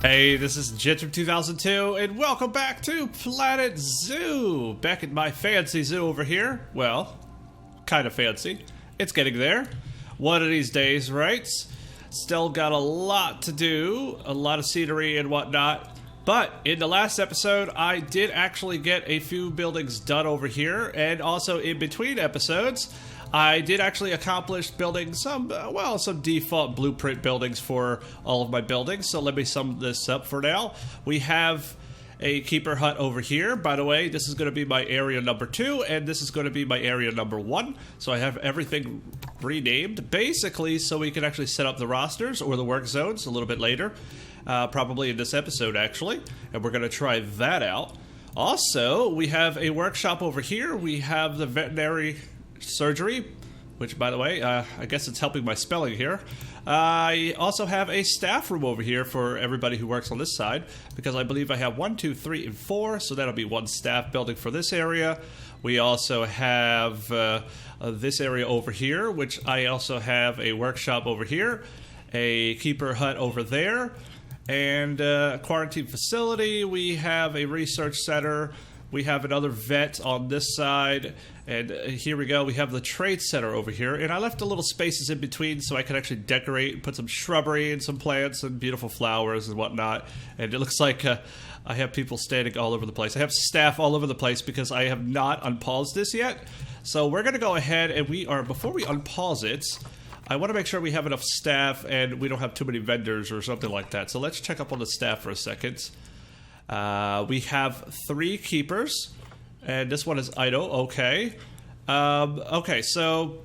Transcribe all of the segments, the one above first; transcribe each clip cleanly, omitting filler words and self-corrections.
Hey, this is Jit 2002, and welcome back to Planet Zoo! Back at my fancy zoo over here. Well, kind of fancy. It's getting there. One of these days, right? Still got a lot to do, a lot of scenery and whatnot. But in the last episode, I did actually get a few buildings done over here, and also in between episodes, I did actually accomplish building some default blueprint buildings for all of my buildings. So let me sum this up for now. We have a keeper hut over here. By the way, this is going to be my area number 2, and this is going to be my area number 1. So I have everything renamed, basically, so we can actually set up the rosters or the work zones a little bit later. Probably in this episode, actually. And we're going to try that out. Also, we have a workshop over here. We have the veterinary surgery, which, by the way, I guess it's helping my spelling here. I also have a staff room over here for everybody who works on this side, because I believe I have 1, 2, 3, and 4, so that'll be one staff building for this area. We also have this area over here, which I also have a workshop over here, a keeper hut over there, and a quarantine facility. We have a research center. We have another vet on this side, and here we go. We have the trade center over here, and I left a little spaces in between so I could actually decorate and put some shrubbery and some plants and beautiful flowers and whatnot. And it looks like I have people standing all over the place. I have staff all over the place because I have not unpaused this yet. So we're going to go ahead and before we unpause it, I want to make sure we have enough staff and we don't have too many vendors or something like that. So let's check up on the staff for a second. We have 3 keepers, and this one is idle. Okay. Okay, so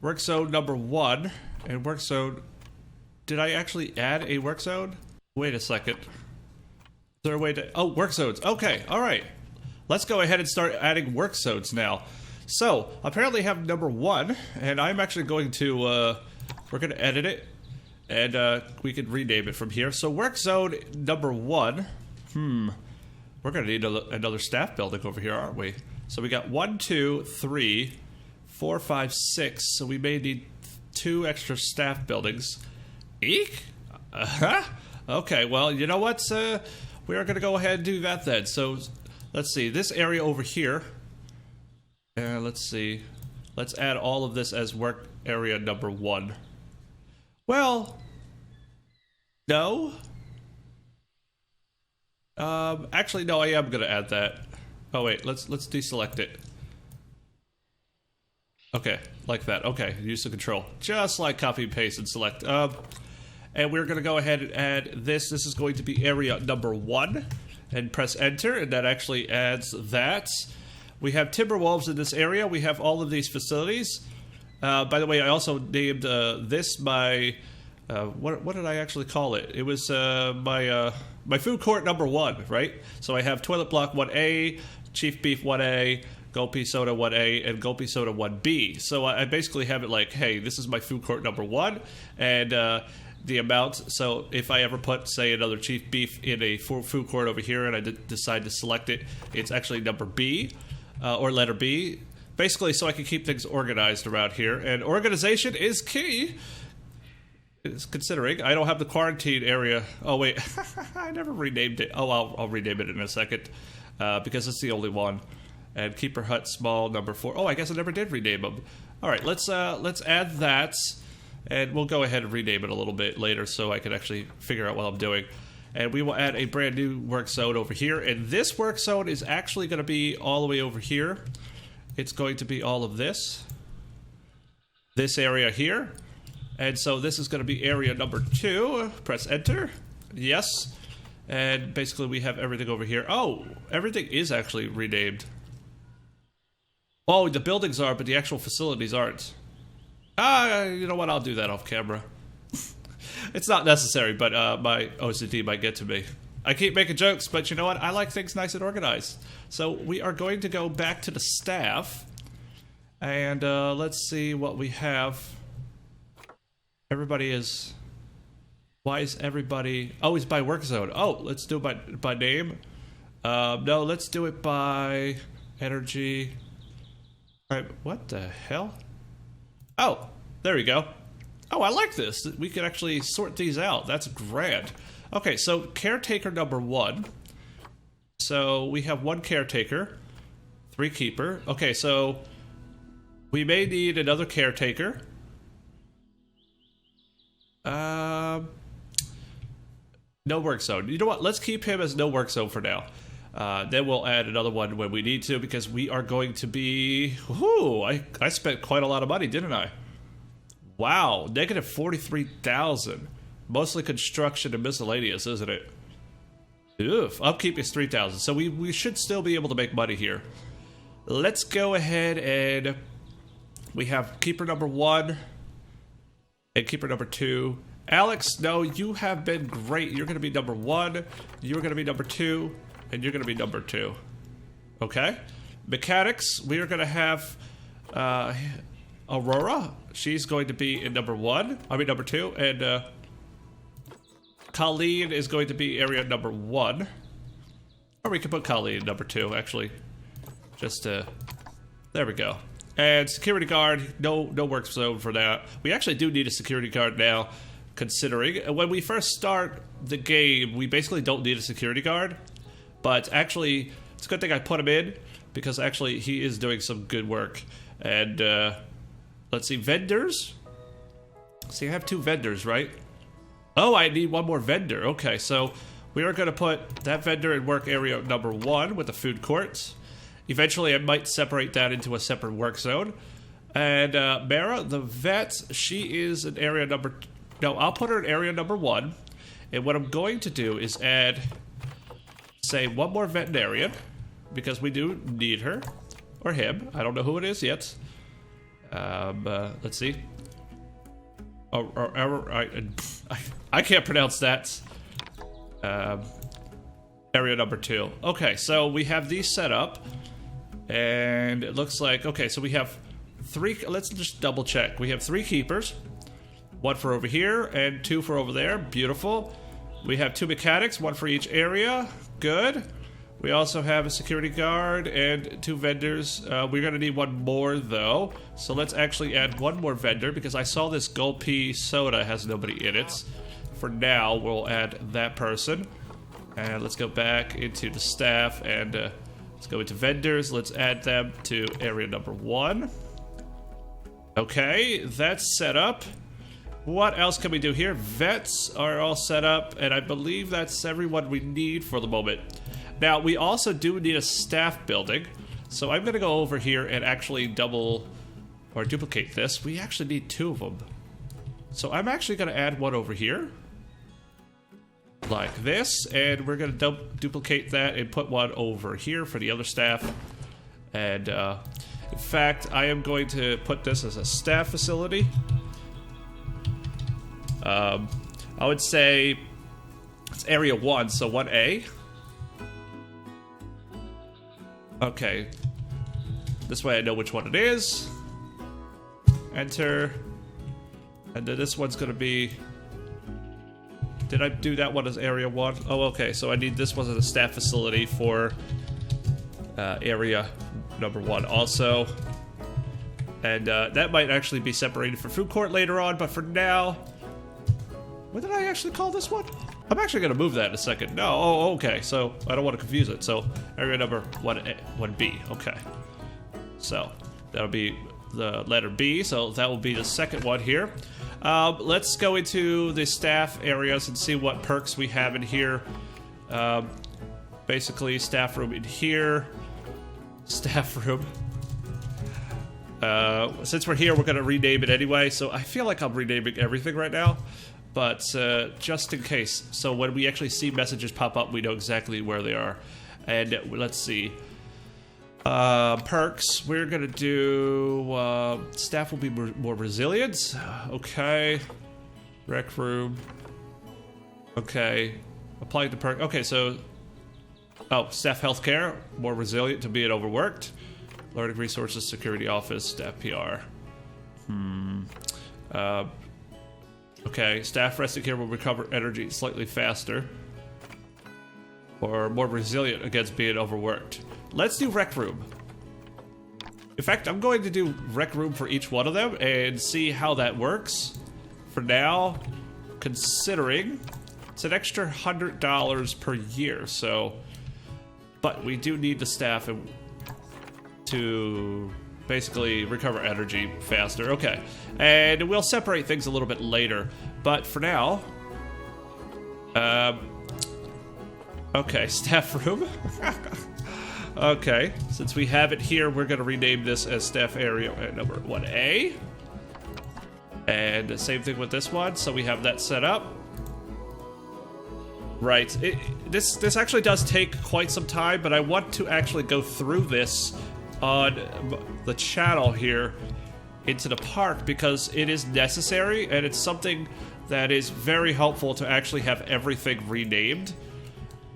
work zone number 1 and work zone. Did I actually add a work zone? Wait a second. Is there a way to? Oh, work zones. Okay, all right. Let's go ahead and start adding work zones now. So apparently I have number 1, and I'm actually going to we're going to edit it, and we can rename it from here. So work zone number 1. We're going to need another staff building over here, aren't we? So we got 1, 2, 3, 4, 5, 6. So we may need 2 extra staff buildings. Eek? Okay, well, you know what? We are going to go ahead and do that then. So let's see. This area over here. Let's see. Let's add all of this as work area number 1. Well, no. Actually, no, I am going to add that. Oh, wait, let's deselect it. Okay, like that. Okay, use the control. Just like copy and paste and select. And we're going to go ahead and add this. This is going to be area number 1. And press enter, and that actually adds that. We have Timberwolves in this area. We have all of these facilities. By the way, I also named this my... what did I actually call it? It was my food court number 1, right? So I have Toilet Block 1A, Chief Beef 1A, Gulpy Soda 1A, and Gulpy Soda 1B. So I basically have it like, hey, this is my food court number 1, and the amount. So if I ever put, say, another Chief Beef in a food court over here, and I decide to select it, it's actually number B, or letter B. Basically, so I can keep things organized around here. And organization is key. Considering I don't have the quarantine area. Oh wait, I never renamed it. Oh, I'll rename it in a second because it's the only one. And keeper hut small number 4. Oh, I guess I never did rename them. All right, let's add that, and we'll go ahead and rename it a little bit later so I can actually figure out what I'm doing. And we will add a brand new work zone over here. And this work zone is actually going to be all the way over here. It's going to be all of this area here. And so this is going to be area number 2. Press enter. Yes. And basically we have everything over here. Oh, everything is actually renamed. Oh, the buildings are, but the actual facilities aren't. You know what? I'll do that off camera. It's not necessary, but my OCD might get to me. I keep making jokes, but you know what? I like things nice and organized. So we are going to go back to the staff. And let's see what we have. Everybody is... Why is everybody... Oh, it's by work zone. Oh, let's do it by name. No, let's do it by energy. All right, what the hell? Oh, there we go. Oh, I like this. We can actually sort these out. That's grand. Okay, so caretaker number 1. So we have 1 caretaker, 3 keeper. Okay, so we may need another caretaker. No work zone. You know what? Let's keep him as no work zone for now. Then we'll add another one when we need to, because we are going to be... Whoo! I spent quite a lot of money, didn't I? Wow, negative 43,000. Mostly construction and miscellaneous, isn't it? Oof. Upkeep is 3,000, so we should still be able to make money here. Let's go ahead and... We have keeper number 1 and keeper number 2. Alex, no, you have been great. You're going to be number 1, you're going to be number 2, and you're going to be number 2. Okay? Mechanics, we are going to have Aurora. She's going to be in number 1. I mean number 2. And Colleen is going to be area number 1. Or we can put Colleen in number 2, actually. Just there we go. And security guard, no work zone for that. We actually do need a security guard now, considering when we first start the game, we basically don't need a security guard. But actually, it's a good thing I put him in, because actually he is doing some good work. And let's see, vendors. See, I have 2 vendors, right? Oh, I need 1 more vendor. Okay, so we are going to put that vendor in work area number 1 with the food court. Eventually, I might separate that into a separate work zone. And Mara, the vet, she is in area number... No, I'll put her in area number 1. And what I'm going to do is add, say, 1 more veterinarian, because we do need her. Or him. I don't know who it is yet. Let's see. I can't pronounce that. Area number 2. Okay, so we have these set up. And it looks like... Okay, so we have 3... Let's just double check. We have 3 keepers. 1 for over here and 2 for over there. Beautiful. We have 2 mechanics, 1 for each area. Good. We also have a security guard and 2 vendors. We're going to need 1 more, though. So let's actually add 1 more vendor, because I saw this Gulpy soda has nobody in it. For now, we'll add that person. And let's go back into the staff and let's go into vendors. Let's add them to area number 1. Okay, that's set up. What else can we do here? Vets are all set up, and I believe that's everyone we need for the moment. Now, we also do need a staff building, so I'm going to go over here and actually double or duplicate this. We actually need 2 of them. So I'm actually going to add 1 over here, like this, and we're going to duplicate that and put 1 over here for the other staff. And in fact, I am going to put this as a staff facility. I would say it's area 1, so 1A. Okay. This way I know which one it is. Enter. And then this one's gonna be... Did I do that one as area 1? Oh, okay, so I need this one as a staff facility for area number 1 also. And that might actually be separated for food court later on, but for now... What did I actually call this one? I'm actually going to move that in a second. No, oh, okay, so I don't want to confuse it. So area number 1B, okay. So that'll be the letter B, so that will be the second one here. Let's go into the staff areas and see what perks we have in here. Basically, staff room in here. Staff room. Since we're here, we're going to rename it anyway, so I feel like I'm renaming everything right now. But just in case, so when we actually see messages pop up, we know exactly where they are. And let's see. Perks, we're going to do... staff will be more resilient. Okay. Rec room. Okay. Apply the perk. Okay, so... Oh, staff healthcare, more resilient to being overworked. Learning resources, security office, staff PR. Okay, staff resting here will recover energy slightly faster. Or more resilient against being overworked. Let's do rec room. In fact, I'm going to do rec room for each one of them and see how that works. For now, considering It's an extra $100 per year, so... But we do need the staff to basically recover energy faster. Okay, and we'll separate things a little bit later. But for now... okay, staff room. Okay, since we have it here, we're going to rename this as staff area number 1A. And the same thing with this one, so we have that set up. Right, this actually does take quite some time, but I want to actually go through this on the channel here into the park because it is necessary, and it's something that is very helpful to actually have everything renamed.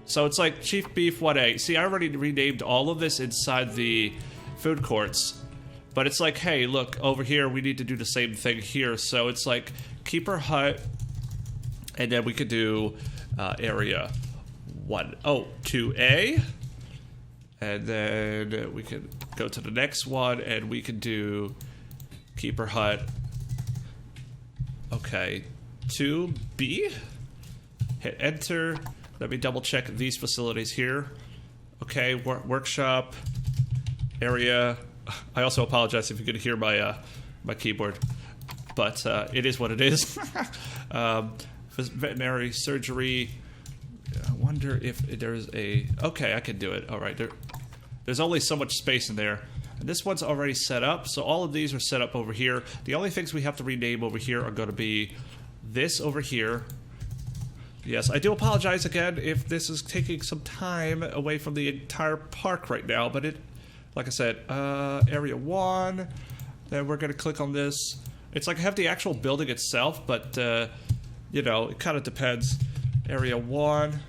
So it's like Chief Beef 1A. See, I already renamed all of this inside the food courts. But it's like, hey, look, over here, we need to do the same thing here. So it's like Keeper Hut, and then we could do area 2A. And then we could go to the next one, and we could do Keeper Hut. Okay, 2B. Hit enter. Let me double check these facilities here. Okay, workshop, area. I also apologize if you could hear my my keyboard, but it is what it is. Veterinary surgery. I wonder if there's a... Okay, I can do it. All right, there's only so much space in there. And this one's already set up, so all of these are set up over here. The only things we have to rename over here are going to be this over here. Yes, I do apologize again if this is taking some time away from the entire park right now, but it, like I said, area 1, then we're going to click on this. It's like I have the actual building itself, but, you know, it kind of depends. Area 1.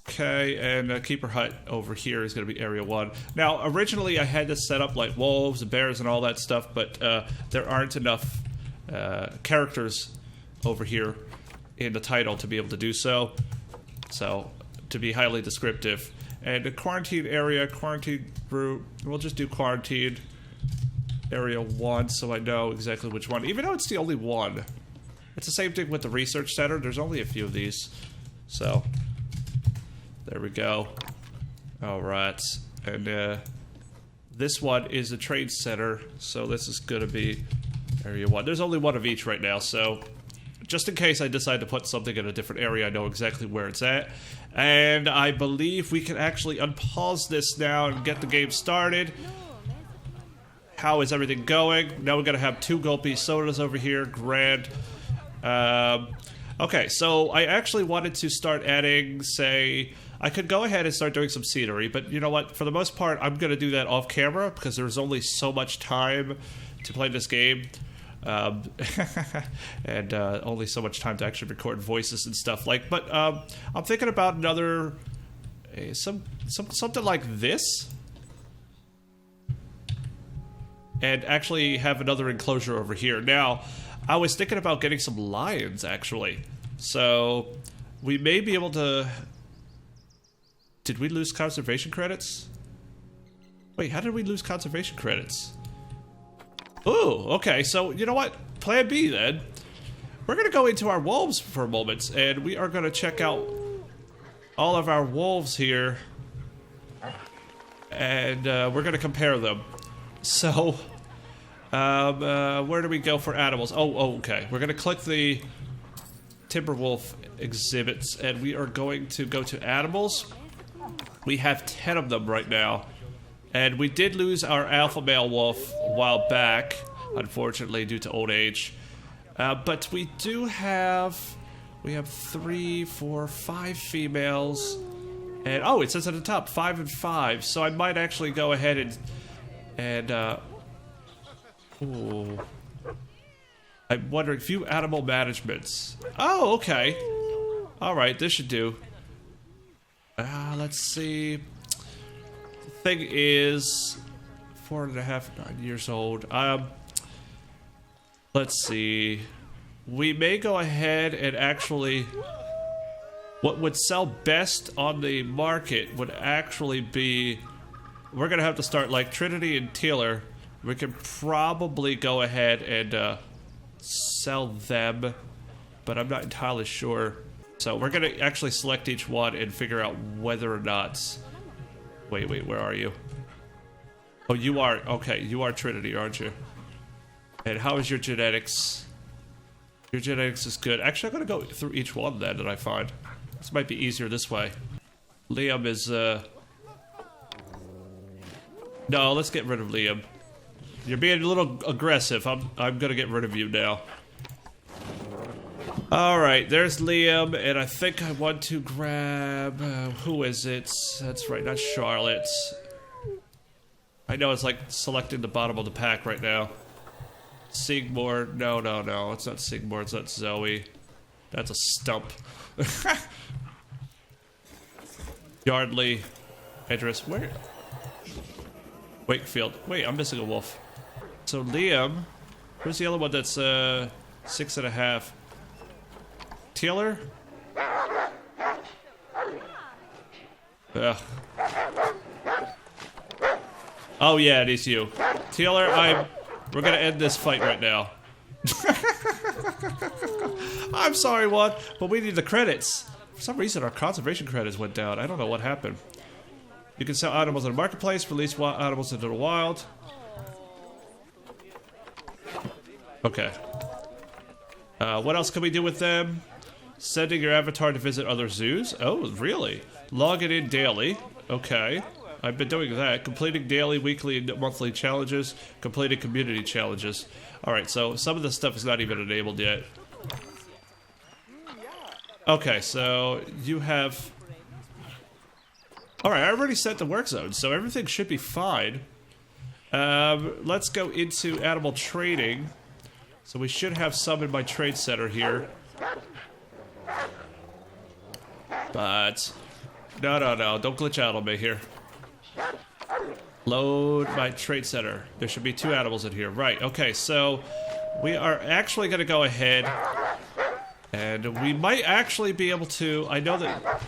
Okay, and Keeper Hut over here is going to be area 1. Now, originally I had this set up like wolves and bears and all that stuff, but there aren't enough characters over here in the title to be able to do so. So, to be highly descriptive. And the quarantine area, quarantine route, we'll just do quarantine area 1 so I know exactly which one. Even though it's the only one. It's the same thing with the research center. There's only a few of these. So, there we go. Alright. And this one is the trade center. So this is going to be area 1. There's only one of each right now, so... Just in case I decide to put something in a different area, I know exactly where it's at. And I believe we can actually unpause this now and get the game started. How is everything going? Now we're going to have 2 gulpy sodas over here. Grand. Okay, so I actually wanted to start adding, say... I could go ahead and start doing some scenery, but you know what? For the most part, I'm going to do that off camera because there's only so much time to play this game. And only so much time to actually record voices and stuff like. But I'm thinking about another something like this, and actually have another enclosure over here. Now, I was thinking about getting some lions actually, so we may be able to. Did we lose conservation credits? Wait, how did we lose conservation credits? Ooh, okay, so you know what? Plan B then. We're going to go into our wolves for a moment, and we are going to check out all of our wolves here. And we're going to compare them. So, where do we go for animals? Oh, okay. We're going to click the Timberwolf exhibits, and we are going to go to animals. We have 10 of them right now. And we did lose our alpha male wolf a while back, unfortunately, due to old age. But we do have... We have 3, 4, 5 females. And, oh, it says at the top, 5 and 5. So I might actually go ahead and ooh. I'm wondering, few animal managements. Oh, okay. Alright, this should do. Let's see... Thing is 4.5, 9 years old. Let's see. We may go ahead and actually, what would sell best on the market would actually be, we're gonna have to start like Trinity and Taylor. We can probably go ahead and sell them, but I'm not entirely sure. So we're gonna actually select each one and figure out whether or not... Wait, where are you? Oh, you are, okay, you are Trinity, aren't you? And how is your genetics? Your genetics is good. Actually, I'm gonna go through each one then that I find. This might be easier this way. Liam is, No, let's get rid of Liam. You're being a little aggressive. I'm gonna get rid of you now. Alright, there's Liam, and I think I want to grab... who is it? That's right, not Charlotte. I know it's like selecting the bottom of the pack right now. Sigmore, no, it's not Sigmore, it's not Zoe. That's a stump. Yardley, Idris, where? Wakefield, wait, I'm missing a wolf. So Liam, where's the other one that's 6.5? Taylor? Ugh. Oh yeah, it is you. Taylor, we're gonna end this fight right now. I'm sorry, what? But we need the credits. For some reason, our conservation credits went down. I don't know what happened. You can sell animals in the marketplace, release animals into the wild. Okay. What else can we do with them? Sending your avatar to visit other zoos? Oh, really? Log it in daily. Okay. I've been doing that. Completing daily, weekly, and monthly challenges. Completing community challenges. Alright, so some of this stuff is not even enabled yet. Okay, so you have... Alright, I already set the work zone, so everything should be fine. Let's go into animal trading. So we should have some in my trade center here. But... No, don't glitch out on me here. Load my trade center. There should be 2 animals in here. Right, okay, so... We are actually going to go ahead... And we might actually be able to... I know that...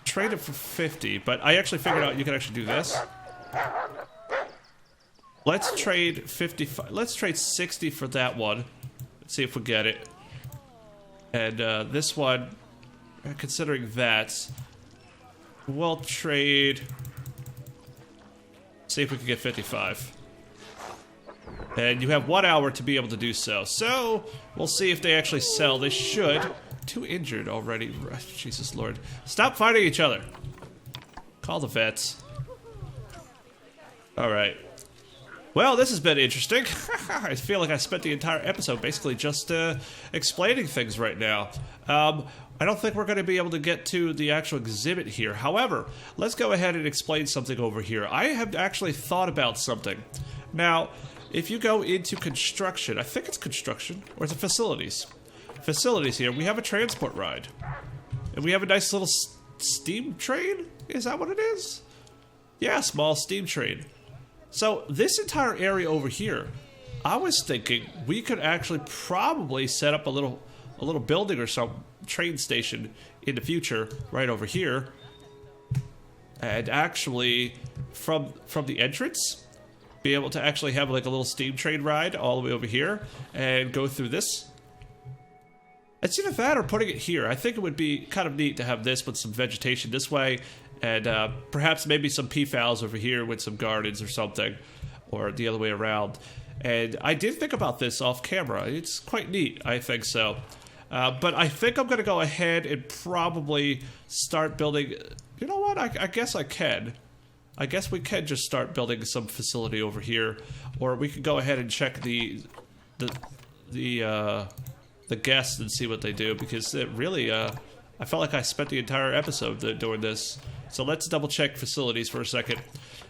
Trade it for 50, but I actually figured out you can actually do this. Let's trade 55. Let's trade 60 for that one. Let's see if we get it. And this one, considering that, we'll trade. See if we can get 55. And you have 1 hour to be able to do so. So we'll see if they actually sell. They should. 2 injured already. Jesus Lord. Stop fighting each other. Call the vets. Alright. Well, this has been interesting. I feel like I spent the entire episode basically just explaining things right now. I don't think we're going to be able to get to the actual exhibit here. However, let's go ahead and explain something over here. I have actually thought about something. Now, if you go into construction, I think it's construction, or is it facilities? Facilities here, we have a transport ride. And we have a nice little steam train? Is that what it is? Yeah, small steam train. So this entire area over here, I was thinking we could actually probably set up a little building or some train station in the future right over here. And actually from the entrance, be able to actually have like a little steam train ride all the way over here and go through this. It's either that or putting it here. I think it would be kind of neat to have this with some vegetation this way, and perhaps maybe some peafowls over here with some gardens or something, or the other way around. And I did think about this off camera. It's quite neat, I think so. But I think I'm going to go ahead and probably start building... You know what? I guess I can. I guess we can just start building some facility over here, or we could go ahead and check the guests and see what they do, because it really, I felt like I spent the entire episode doing this. So let's double check facilities for a second.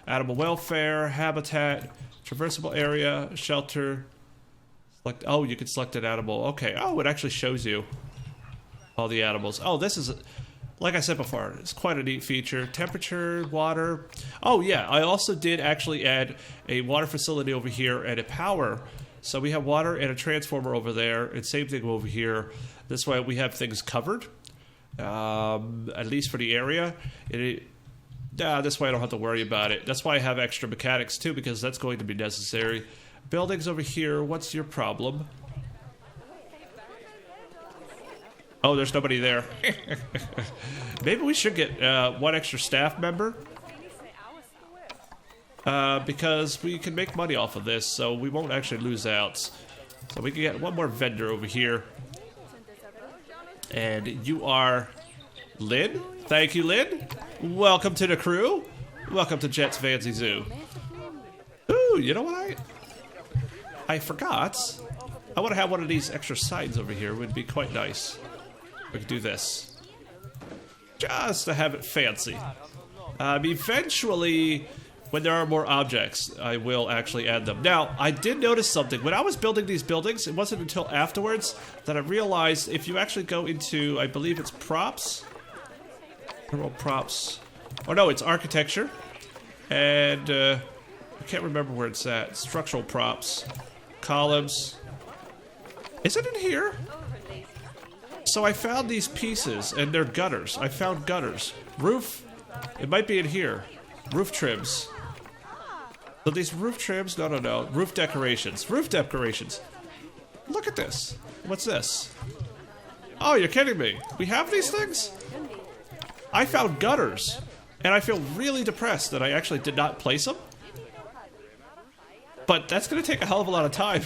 Animal welfare, habitat, traversable area, shelter. Select, oh, you can select an animal. Okay, oh, it actually shows you all the animals. Oh, this is, like I said before, it's quite a neat feature. Temperature, water. Oh yeah, I also did actually add a water facility over here and a power. So we have water and a transformer over there, and same thing over here. This way we have things covered, at least for the area. This way I don't have to worry about it. That's why I have extra mechanics too, because that's going to be necessary. Buildings over here, what's your problem? Oh, there's nobody there. Maybe we should get one extra staff member. Because we can make money off of this, so we won't actually lose out. So we can get one more vendor over here. And you are Lynn? Thank you, Lynn. Welcome to the crew. Welcome to Jet's Fancy Zoo. Ooh, you know what I forgot? I want to have one of these extra signs over here. It would be quite nice. We could do this. Just to have it fancy. Eventually, when there are more objects, I will actually add them. Now, I did notice something. When I was building these buildings, it wasn't until afterwards that I realized if you actually go into, I believe it's props. Props. Oh no, it's architecture. And I can't remember where it's at. Structural props. Columns. Is it in here? So I found these pieces, and they're gutters. I found gutters. Roof. It might be in here. Roof trims. So these roof trims, no. Roof decorations. Roof decorations. Look at this. What's this? Oh, you're kidding me. We have these things? I found gutters. And I feel really depressed that I actually did not place them. But that's going to take a hell of a lot of time.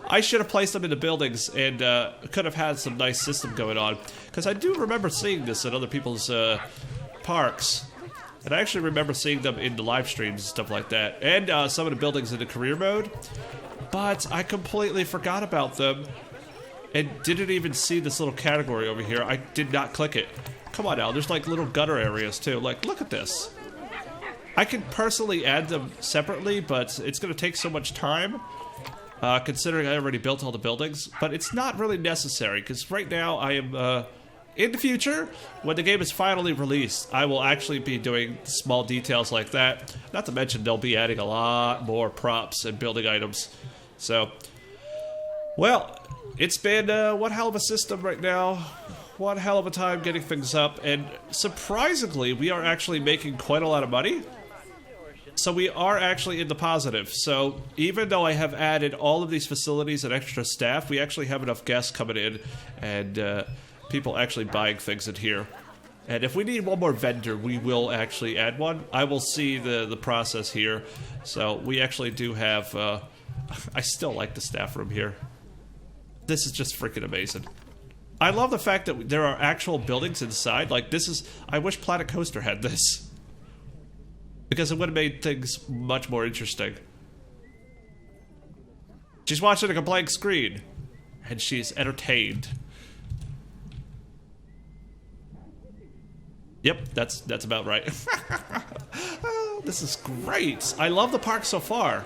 I should have placed them in the buildings and could have had some nice system going on. Because I do remember seeing this at other people's parks. And I actually remember seeing them in the live streams and stuff like that. And some of the buildings in the career mode. But I completely forgot about them. And didn't even see this little category over here. I did not click it. Come on now, there's like little gutter areas too. Like, look at this. I can personally add them separately, but it's going to take so much time. Considering I already built all the buildings. But it's not really necessary. Because right now I am... in the future, when the game is finally released, I will actually be doing small details like that. Not to mention, they'll be adding a lot more props and building items. So, well, it's been one hell of a system right now. One hell of a time getting things up. And surprisingly, we are actually making quite a lot of money. So we are actually in the positive. So even though I have added all of these facilities and extra staff, we actually have enough guests coming in and... people actually buying things in here. And if we need one more vendor, we will actually add one. I will see the process here. So we actually do have... I still like the staff room here. This is just freaking amazing. I love the fact that there are actual buildings inside. Like, this is... I wish Planet Coaster had this. Because it would have made things much more interesting. She's watching a blank screen. And she's entertained. Yep, that's about right. Oh, this is great. I love the park so far.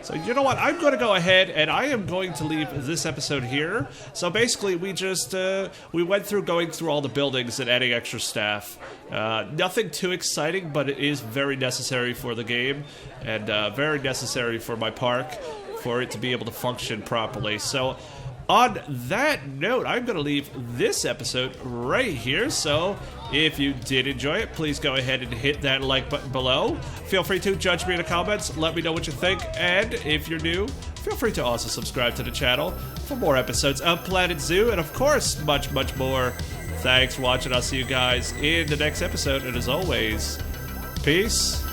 So you know what? I'm going to go ahead and I am going to leave this episode here. So basically, we just we went through going through all the buildings and adding extra staff. Nothing too exciting, but it is very necessary for the game and very necessary for my park for it to be able to function properly. So. On that note, I'm going to leave this episode right here, so if you did enjoy it, please go ahead and hit that like button below. Feel free to judge me in the comments, let me know what you think, and if you're new, feel free to also subscribe to the channel for more episodes of Planet Zoo, and of course, much, much more. Thanks for watching, I'll see you guys in the next episode, and as always, peace.